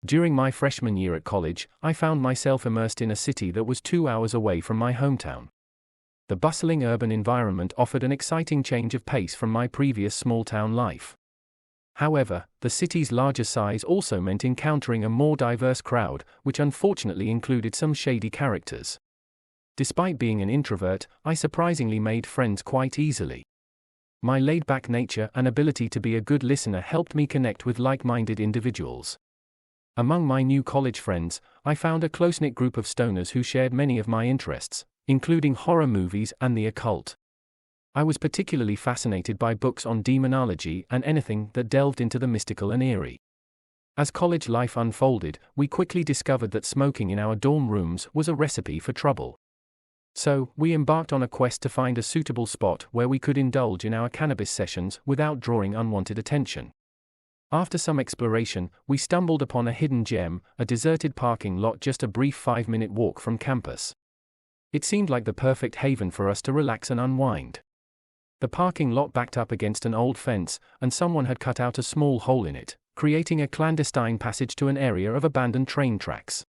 During my freshman year at college, I found myself immersed in a city that was 2 hours away from my hometown. The bustling urban environment offered an exciting change of pace from my previous small-town life. However, the city's larger size also meant encountering a more diverse crowd, which unfortunately included some shady characters. Despite being an introvert, I surprisingly made friends quite easily. My laid-back nature and ability to be a good listener helped me connect with like-minded individuals. Among my new college friends, I found a close-knit group of stoners who shared many of my interests, including horror movies and the occult. I was particularly fascinated by books on demonology and anything that delved into the mystical and eerie. As college life unfolded, we quickly discovered that smoking in our dorm rooms was a recipe for trouble. So, we embarked on a quest to find a suitable spot where we could indulge in our cannabis sessions without drawing unwanted attention. After some exploration, we stumbled upon a hidden gem, a deserted parking lot just a brief 5-minute walk from campus. It seemed like the perfect haven for us to relax and unwind. The parking lot backed up against an old fence, and someone had cut out a small hole in it, creating a clandestine passage to an area of abandoned train tracks.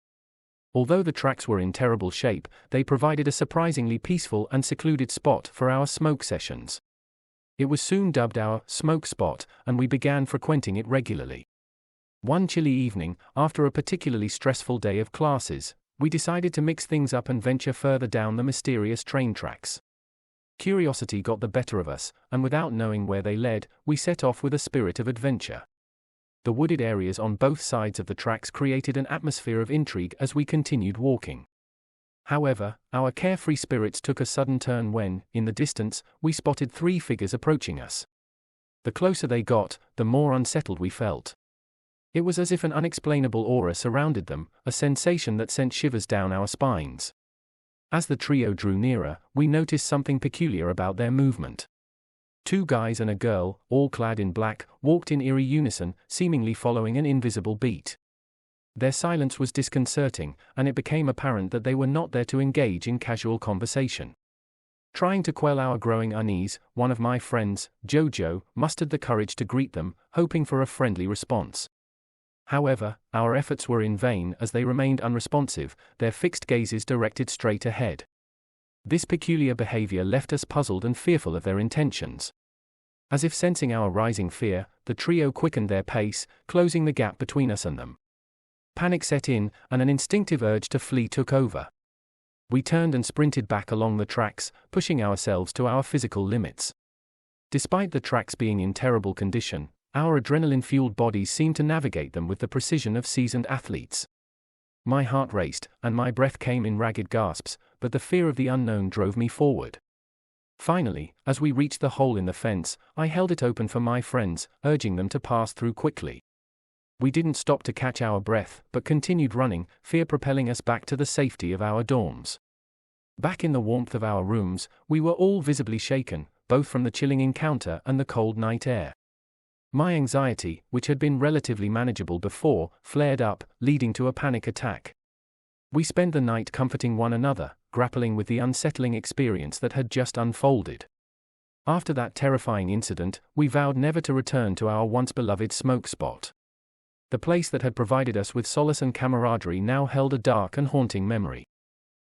Although the tracks were in terrible shape, they provided a surprisingly peaceful and secluded spot for our smoke sessions. It was soon dubbed our smoke spot, and we began frequenting it regularly. One chilly evening, after a particularly stressful day of classes, we decided to mix things up and venture further down the mysterious train tracks. Curiosity got the better of us, and without knowing where they led, we set off with a spirit of adventure. The wooded areas on both sides of the tracks created an atmosphere of intrigue as we continued walking. However, our carefree spirits took a sudden turn when, in the distance, we spotted 3 figures approaching us. The closer they got, the more unsettled we felt. It was as if an unexplainable aura surrounded them, a sensation that sent shivers down our spines. As the trio drew nearer, we noticed something peculiar about their movement. 2 guys and a girl, all clad in black, walked in eerie unison, seemingly following an invisible beat. Their silence was disconcerting, and it became apparent that they were not there to engage in casual conversation. Trying to quell our growing unease, one of my friends, Jojo, mustered the courage to greet them, hoping for a friendly response. However, our efforts were in vain as they remained unresponsive, their fixed gazes directed straight ahead. This peculiar behavior left us puzzled and fearful of their intentions. As if sensing our rising fear, the trio quickened their pace, closing the gap between us and them. Panic set in, and an instinctive urge to flee took over. We turned and sprinted back along the tracks, pushing ourselves to our physical limits. Despite the tracks being in terrible condition, our adrenaline-fueled bodies seemed to navigate them with the precision of seasoned athletes. My heart raced, and my breath came in ragged gasps, but the fear of the unknown drove me forward. Finally, as we reached the hole in the fence, I held it open for my friends, urging them to pass through quickly. We didn't stop to catch our breath, but continued running, fear propelling us back to the safety of our dorms. Back in the warmth of our rooms, we were all visibly shaken, both from the chilling encounter and the cold night air. My anxiety, which had been relatively manageable before, flared up, leading to a panic attack. We spent the night comforting one another, grappling with the unsettling experience that had just unfolded. After that terrifying incident, we vowed never to return to our once beloved smoke spot. The place that had provided us with solace and camaraderie now held a dark and haunting memory.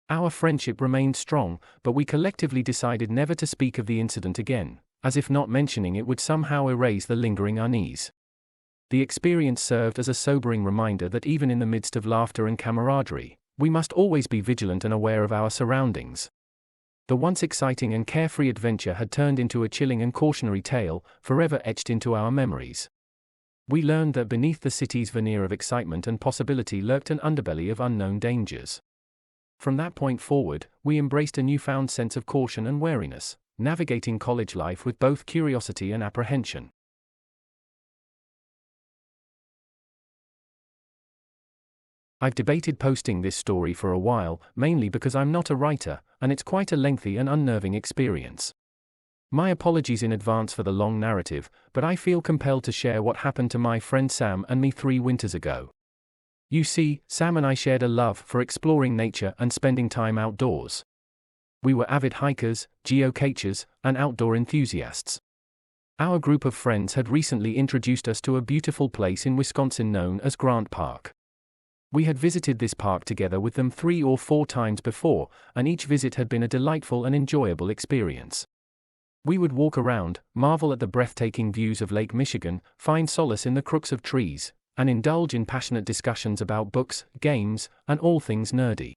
Our friendship remained strong, but we collectively decided never to speak of the incident again, as if not mentioning it would somehow erase the lingering unease. The experience served as a sobering reminder that even in the midst of laughter and camaraderie, we must always be vigilant and aware of our surroundings. The once exciting and carefree adventure had turned into a chilling and cautionary tale, forever etched into our memories. We learned that beneath the city's veneer of excitement and possibility lurked an underbelly of unknown dangers. From that point forward, we embraced a newfound sense of caution and wariness, navigating college life with both curiosity and apprehension. I've debated posting this story for a while, mainly because I'm not a writer, and it's quite a lengthy and unnerving experience. My apologies in advance for the long narrative, but I feel compelled to share what happened to my friend Sam and me 3 winters ago. You see, Sam and I shared a love for exploring nature and spending time outdoors. We were avid hikers, geocachers, and outdoor enthusiasts. Our group of friends had recently introduced us to a beautiful place in Wisconsin known as Grant Park. We had visited this park together with them 3 or 4 times before, and each visit had been a delightful and enjoyable experience. We would walk around, marvel at the breathtaking views of Lake Michigan, find solace in the crooks of trees, and indulge in passionate discussions about books, games, and all things nerdy.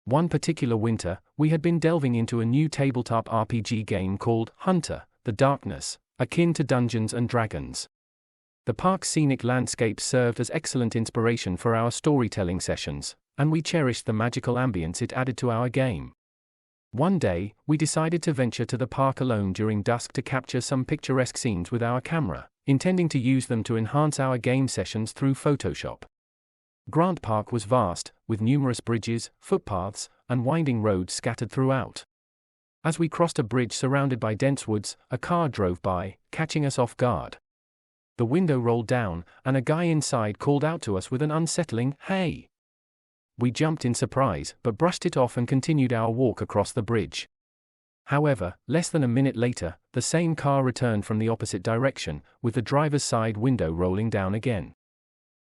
One particular winter, we had been delving into a new tabletop RPG game called Hunter, the Darkness, akin to Dungeons and Dragons. The park's scenic landscapes served as excellent inspiration for our storytelling sessions, and we cherished the magical ambience it added to our game. One day, we decided to venture to the park alone during dusk to capture some picturesque scenes with our camera, intending to use them to enhance our game sessions through Photoshop. Grant Park was vast, with numerous bridges, footpaths, and winding roads scattered throughout. As we crossed a bridge surrounded by dense woods, a car drove by, catching us off guard. The window rolled down, and a guy inside called out to us with an unsettling, "Hey!" We jumped in surprise, but brushed it off and continued our walk across the bridge. However, less than a minute later, the same car returned from the opposite direction, with the driver's side window rolling down again.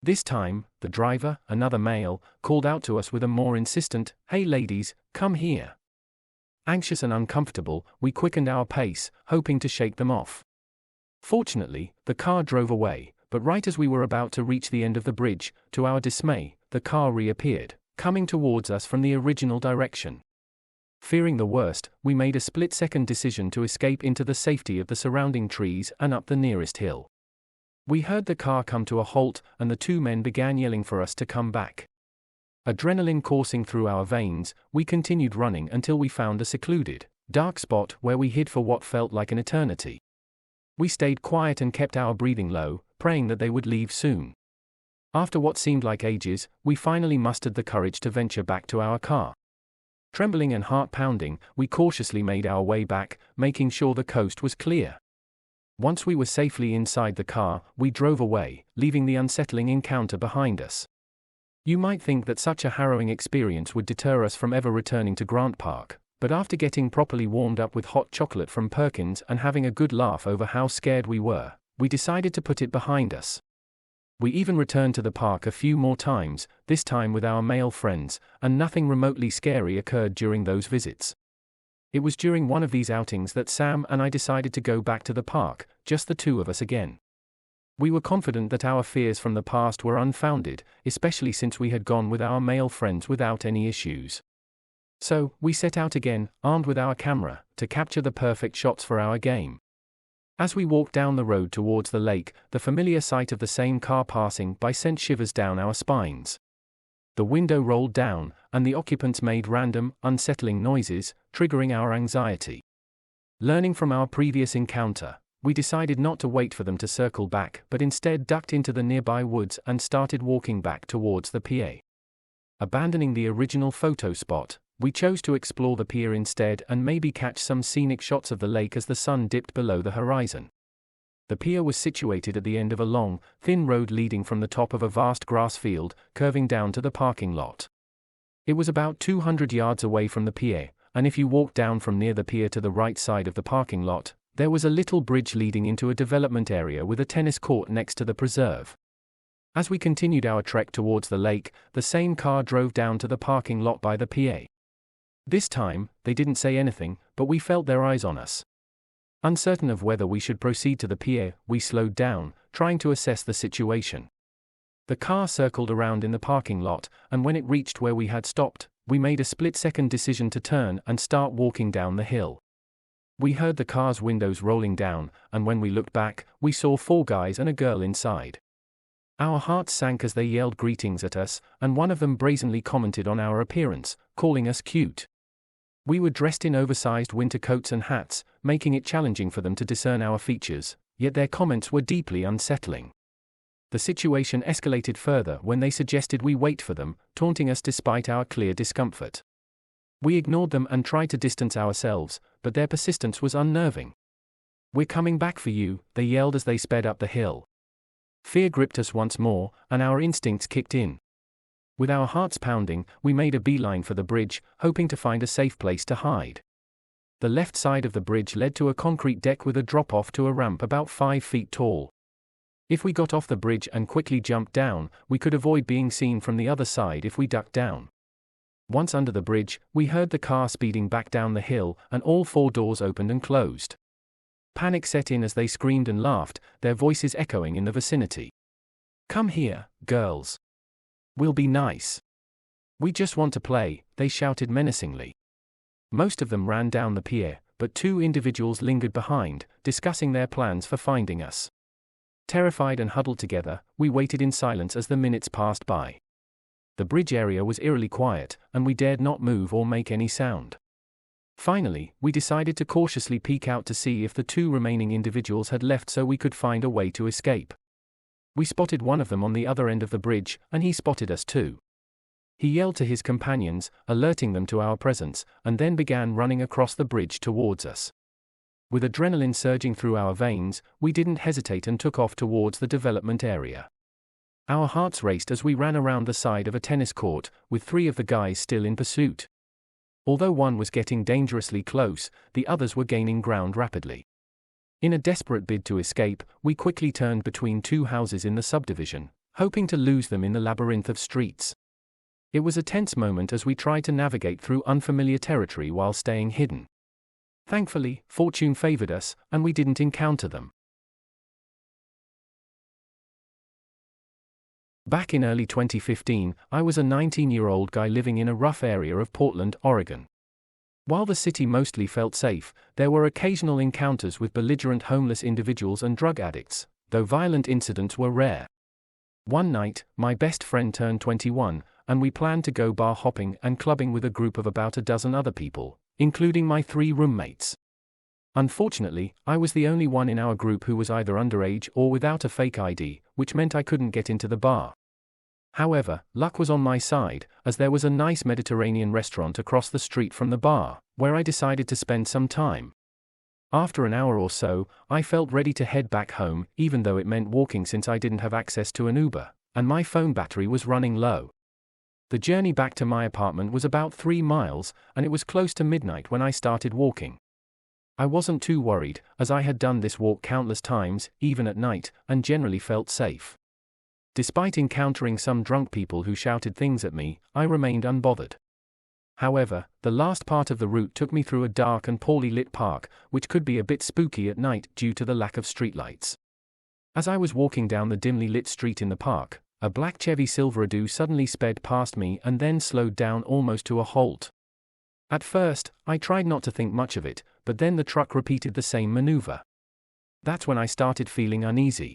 This time, the driver, another male, called out to us with a more insistent, "Hey ladies, come here." Anxious and uncomfortable, we quickened our pace, hoping to shake them off. Fortunately, the car drove away, but right as we were about to reach the end of the bridge, to our dismay, the car reappeared, coming towards us from the original direction. Fearing the worst, we made a split-second decision to escape into the safety of the surrounding trees and up the nearest hill. We heard the car come to a halt, and the 2 men began yelling for us to come back. Adrenaline coursing through our veins, we continued running until we found a secluded, dark spot where we hid for what felt like an eternity. We stayed quiet and kept our breathing low, praying that they would leave soon. After what seemed like ages, we finally mustered the courage to venture back to our car. Trembling and heart-pounding, we cautiously made our way back, making sure the coast was clear. Once we were safely inside the car, we drove away, leaving the unsettling encounter behind us. You might think that such a harrowing experience would deter us from ever returning to Grant Park, but after getting properly warmed up with hot chocolate from Perkins and having a good laugh over how scared we were, we decided to put it behind us. We even returned to the park a few more times, this time with our male friends, and nothing remotely scary occurred during those visits. It was during one of these outings that Sam and I decided to go back to the park, just the 2 of us again. We were confident that our fears from the past were unfounded, especially since we had gone with our male friends without any issues. So, we set out again, armed with our camera, to capture the perfect shots for our game. As we walked down the road towards the lake, the familiar sight of the same car passing by sent shivers down our spines. The window rolled down, and the occupants made random, unsettling noises, triggering our anxiety. Learning from our previous encounter, we decided not to wait for them to circle back but instead ducked into the nearby woods and started walking back towards the pier. Abandoning the original photo spot, we chose to explore the pier instead and maybe catch some scenic shots of the lake as the sun dipped below the horizon. The pier was situated at the end of a long, thin road leading from the top of a vast grass field, curving down to the parking lot. It was about 200 yards away from the pier, and if you walked down from near the pier to the right side of the parking lot, there was a little bridge leading into a development area with a tennis court next to the preserve. As we continued our trek towards the lake, the same car drove down to the parking lot by the pier. This time, they didn't say anything, but we felt their eyes on us. Uncertain of whether we should proceed to the pier, we slowed down, trying to assess the situation. The car circled around in the parking lot, and when it reached where we had stopped, we made a split-second decision to turn and start walking down the hill. We heard the car's windows rolling down, and when we looked back, we saw 4 guys and a girl inside. Our hearts sank as they yelled greetings at us, and one of them brazenly commented on our appearance, calling us cute. We were dressed in oversized winter coats and hats, making it challenging for them to discern our features, yet their comments were deeply unsettling. The situation escalated further when they suggested we wait for them, taunting us despite our clear discomfort. We ignored them and tried to distance ourselves, but their persistence was unnerving. "We're coming back for you," they yelled as they sped up the hill. Fear gripped us once more, and our instincts kicked in. With our hearts pounding, we made a beeline for the bridge, hoping to find a safe place to hide. The left side of the bridge led to a concrete deck with a drop-off to a ramp about 5 feet tall. If we got off the bridge and quickly jumped down, we could avoid being seen from the other side if we ducked down. Once under the bridge, we heard the car speeding back down the hill, and all 4 doors opened and closed. Panic set in as they screamed and laughed, their voices echoing in the vicinity. "Come here, girls. We'll be nice. We just want to play," they shouted menacingly. Most of them ran down the pier, but 2 individuals lingered behind, discussing their plans for finding us. Terrified and huddled together, we waited in silence as the minutes passed by. The bridge area was eerily quiet, and we dared not move or make any sound. Finally, we decided to cautiously peek out to see if the 2 remaining individuals had left so we could find a way to escape. We spotted one of them on the other end of the bridge, and he spotted us too. He yelled to his companions, alerting them to our presence, and then began running across the bridge towards us. With adrenaline surging through our veins, we didn't hesitate and took off towards the development area. Our hearts raced as we ran around the side of a tennis court, with 3 of the guys still in pursuit. Although one was getting dangerously close, the others were gaining ground rapidly. In a desperate bid to escape, we quickly turned between 2 houses in the subdivision, hoping to lose them in the labyrinth of streets. It was a tense moment as we tried to navigate through unfamiliar territory while staying hidden. Thankfully, fortune favored us, and we didn't encounter them. Back in early 2015, I was a 19-year-old guy living in a rough area of Portland, Oregon. While the city mostly felt safe, there were occasional encounters with belligerent homeless individuals and drug addicts, though violent incidents were rare. One night, my best friend turned 21, and we planned to go bar hopping and clubbing with a group of about a dozen other people, including my 3 roommates. Unfortunately, I was the only one in our group who was either underage or without a fake ID, which meant I couldn't get into the bar. However, luck was on my side, as there was a nice Mediterranean restaurant across the street from the bar, where I decided to spend some time. After an hour or so, I felt ready to head back home, even though it meant walking since I didn't have access to an Uber, and my phone battery was running low. The journey back to my apartment was about 3 miles, and it was close to midnight when I started walking. I wasn't too worried, as I had done this walk countless times, even at night, and generally felt safe. Despite encountering some drunk people who shouted things at me, I remained unbothered. However, the last part of the route took me through a dark and poorly lit park, which could be a bit spooky at night due to the lack of streetlights. As I was walking down the dimly lit street in the park, a black Chevy Silverado suddenly sped past me and then slowed down almost to a halt. At first, I tried not to think much of it, but then the truck repeated the same maneuver. That's when I started feeling uneasy.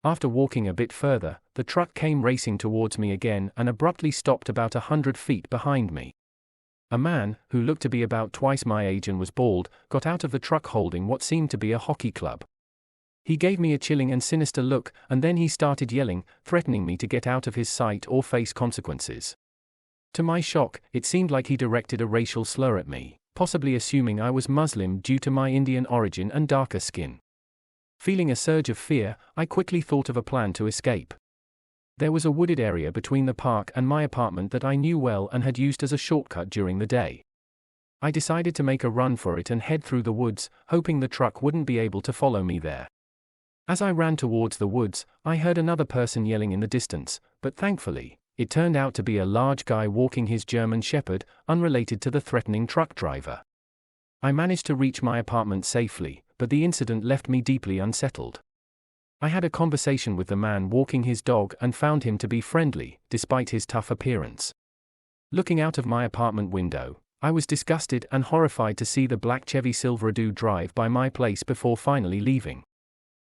After walking a bit further, the truck came racing towards me again and abruptly stopped about 100 feet behind me. A man, who looked to be about twice my age and was bald, got out of the truck holding what seemed to be a hockey club. He gave me a chilling and sinister look, and then he started yelling, threatening me to get out of his sight or face consequences. To my shock, it seemed like he directed a racial slur at me, possibly assuming I was Muslim due to my Indian origin and darker skin. Feeling a surge of fear, I quickly thought of a plan to escape. There was a wooded area between the park and my apartment that I knew well and had used as a shortcut during the day. I decided to make a run for it and head through the woods, hoping the truck wouldn't be able to follow me there. As I ran towards the woods, I heard another person yelling in the distance, but thankfully, it turned out to be a large guy walking his German Shepherd, unrelated to the threatening truck driver. I managed to reach my apartment safely, but the incident left me deeply unsettled. I had a conversation with the man walking his dog and found him to be friendly, despite his tough appearance. Looking out of my apartment window, I was disgusted and horrified to see the black Chevy Silverado drive by my place before finally leaving.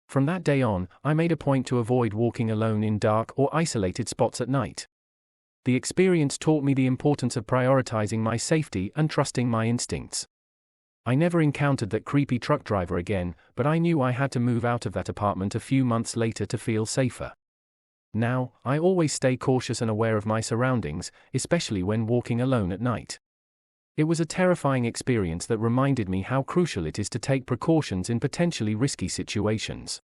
From that day on, I made a point to avoid walking alone in dark or isolated spots at night. The experience taught me the importance of prioritizing my safety and trusting my instincts. I never encountered that creepy truck driver again, but I knew I had to move out of that apartment a few months later to feel safer. Now, I always stay cautious and aware of my surroundings, especially when walking alone at night. It was a terrifying experience that reminded me how crucial it is to take precautions in potentially risky situations.